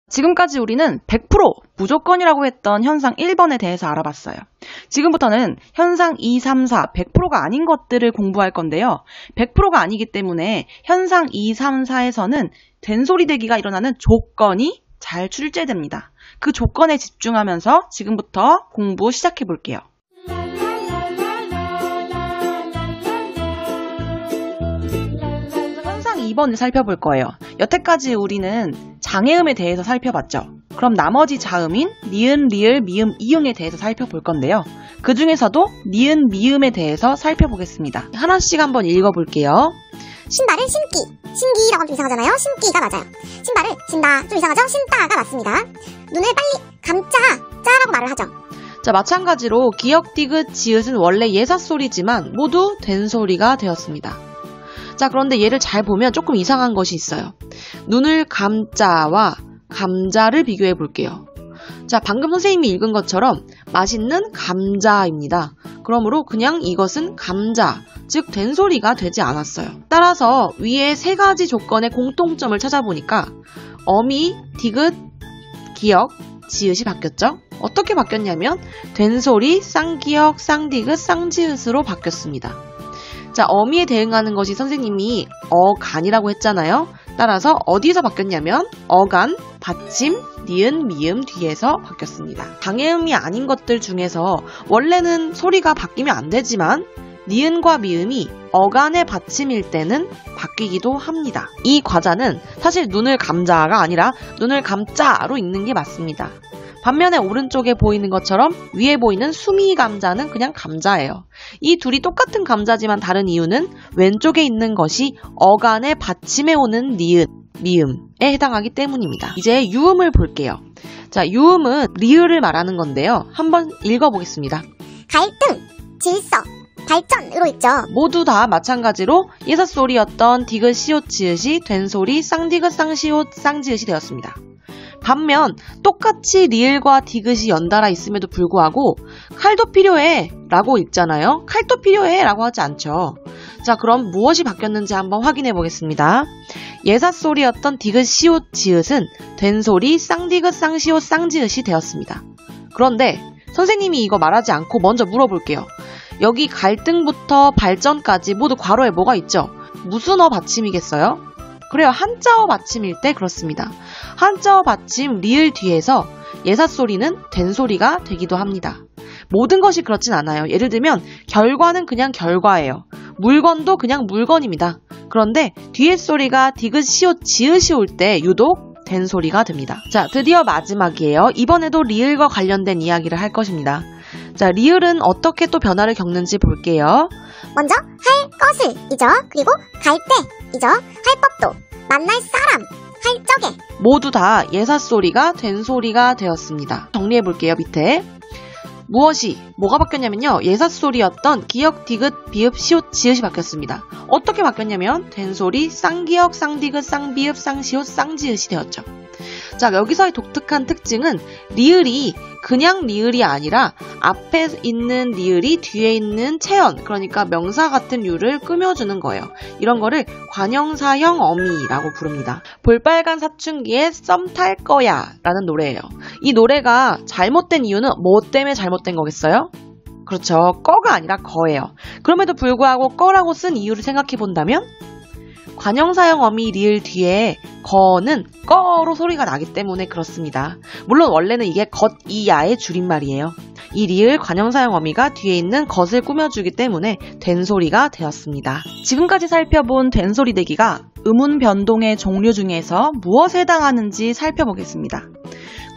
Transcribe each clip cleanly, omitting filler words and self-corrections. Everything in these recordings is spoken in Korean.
지금까지 우리는 100% 무조건이라고 했던 현상 1번에 대해서 알아봤어요. 지금부터는 현상 2, 3, 4, 100%가 아닌 것들을 공부할 건데요. 100%가 아니기 때문에 현상 2, 3, 4에서는 된소리대기가 일어나는 조건이 잘 출제됩니다. 그 조건에 집중하면서 지금부터 공부 시작해 볼게요. 현상 2번을 살펴볼 거예요. 여태까지 우리는 장애음에 대해서 살펴봤죠. 그럼 나머지 자음인 니은, 리을, 미음, 이응에 대해서 살펴볼 건데요. 그 중에서도 니은, 미음에 대해서 살펴보겠습니다. 하나씩 한번 읽어볼게요. 신발을 신기. 신기라고 하면 좀 이상하잖아요. 신기가 맞아요. 신발을 신다. 좀 이상하죠? 신다가 맞습니다. 눈을 빨리 감자. 짜라고 말을 하죠. 자, 마찬가지로 기역, 디귿, 지읒은 원래 예사소리지만 모두 된소리가 되었습니다. 자, 그런데 얘를 잘 보면 조금 이상한 것이 있어요. 눈을 감자와 감자를 비교해 볼게요. 자, 방금 선생님이 읽은 것처럼 맛있는 감자입니다. 그러므로 그냥 이것은 감자, 즉 된소리가 되지 않았어요. 따라서 위에 세 가지 조건의 공통점을 찾아보니까 어미, 디귿, 기역, 지읒이 바뀌었죠? 어떻게 바뀌었냐면 된소리, 쌍기역, 쌍디귿, 쌍지읒으로 바뀌었습니다. 자, 어미에 대응하는 것이 선생님이 어간이라고 했잖아요. 따라서 어디서 바뀌었냐면 어간, 받침, 니은, 미음 뒤에서 바뀌었습니다. 장애음이 아닌 것들 중에서 원래는 소리가 바뀌면 안 되지만 니은과 미음이 어간의 받침일 때는 바뀌기도 합니다. 이 과자는 사실 눈을 감자가 아니라 눈을 감자로 읽는 게 맞습니다. 반면에 오른쪽에 보이는 것처럼 위에 보이는 수미 감자는 그냥 감자예요. 이 둘이 똑같은 감자지만 다른 이유는 왼쪽에 있는 것이 어간의 받침에 오는 니은, 미음에 해당하기 때문입니다. 이제 유음을 볼게요. 자, 유음은 리을을 말하는 건데요. 한번 읽어보겠습니다. 갈등, 질서, 발전으로 읽죠. 모두 다 마찬가지로 예사소리였던 디귿, 시옷, 지읒이 된소리, 쌍디귿, 쌍시옷, 쌍지읒이 되었습니다. 반면 똑같이 리을과 디귿이 연달아 있음에도 불구하고 칼도 필요해 라고 읽잖아요. 칼도 필요해 라고 하지 않죠. 자, 그럼 무엇이 바뀌었는지 한번 확인해 보겠습니다. 예사소리였던 디귿, 시옷, 지읒은 된소리, 쌍디귿, 쌍시옷, 쌍지읒이 되었습니다. 그런데 선생님이 이거 말하지 않고 먼저 물어볼게요. 여기 갈등부터 발전까지 모두 괄호에 뭐가 있죠? 무슨 어 받침이겠어요? 그래요. 한자어 받침일 때 그렇습니다. 한자어 받침 리을 뒤에서 예사소리는 된소리가 되기도 합니다. 모든 것이 그렇진 않아요. 예를 들면 결과는 그냥 결과예요. 물건도 그냥 물건입니다. 그런데 뒤에 소리가 디귿, 시옷, 지읒이 올 때 유독 된소리가 됩니다. 자, 드디어 마지막이에요. 이번에도 리을과 관련된 이야기를 할 것입니다. 자, 리을은 어떻게 또 변화를 겪는지 볼게요. 먼저 할 것을이죠. 그리고 갈 때이죠. 할 법도, 만날 사람, 할 적에. 모두 다 예사소리가 된소리가 되었습니다. 정리해 볼게요. 밑에 무엇이, 뭐가 바뀌었냐면요. 예사소리였던 기역, 디귿, 비읍, 시옷, 지읒이 바뀌었습니다. 어떻게 바뀌었냐면 된소리, 쌍기역, 쌍디귿, 쌍비읍, 쌍시옷, 쌍지읒이 되었죠. 자, 여기서의 독특한 특징은 리을이 그냥 리을이 아니라 앞에 있는 리을이 뒤에 있는 체언, 그러니까 명사 같은 유를 꾸며주는 거예요. 이런 거를 관형사형 어미라고 부릅니다. 볼빨간 사춘기에 썸 탈 거야 라는 노래예요. 이 노래가 잘못된 이유는 뭐 때문에 잘못된 거겠어요? 그렇죠. 꺼가 아니라 거예요. 그럼에도 불구하고 꺼라고 쓴 이유를 생각해 본다면 관형사형 어미 리을 뒤에 거는 꺼로 소리가 나기 때문에 그렇습니다. 물론 원래는 이게 겉이야의 줄임말이에요. 이 리을 관형사형 어미가 뒤에 있는 겉을 꾸며주기 때문에 된소리가 되었습니다. 지금까지 살펴본 된소리대기가 음운 변동의 종류 중에서 무엇에 해당하는지 살펴보겠습니다.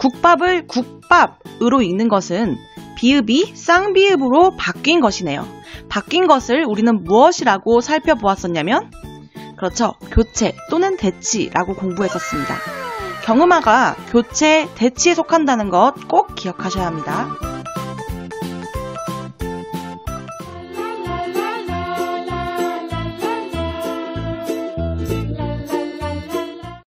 국밥을 국밥으로 읽는 것은 비읍이 쌍비읍으로 바뀐 것이네요. 바뀐 것을 우리는 무엇이라고 살펴보았었냐면 그렇죠. 교체 또는 대치라고 공부했었습니다. 경음화가 교체, 대치에 속한다는 것 꼭 기억하셔야 합니다.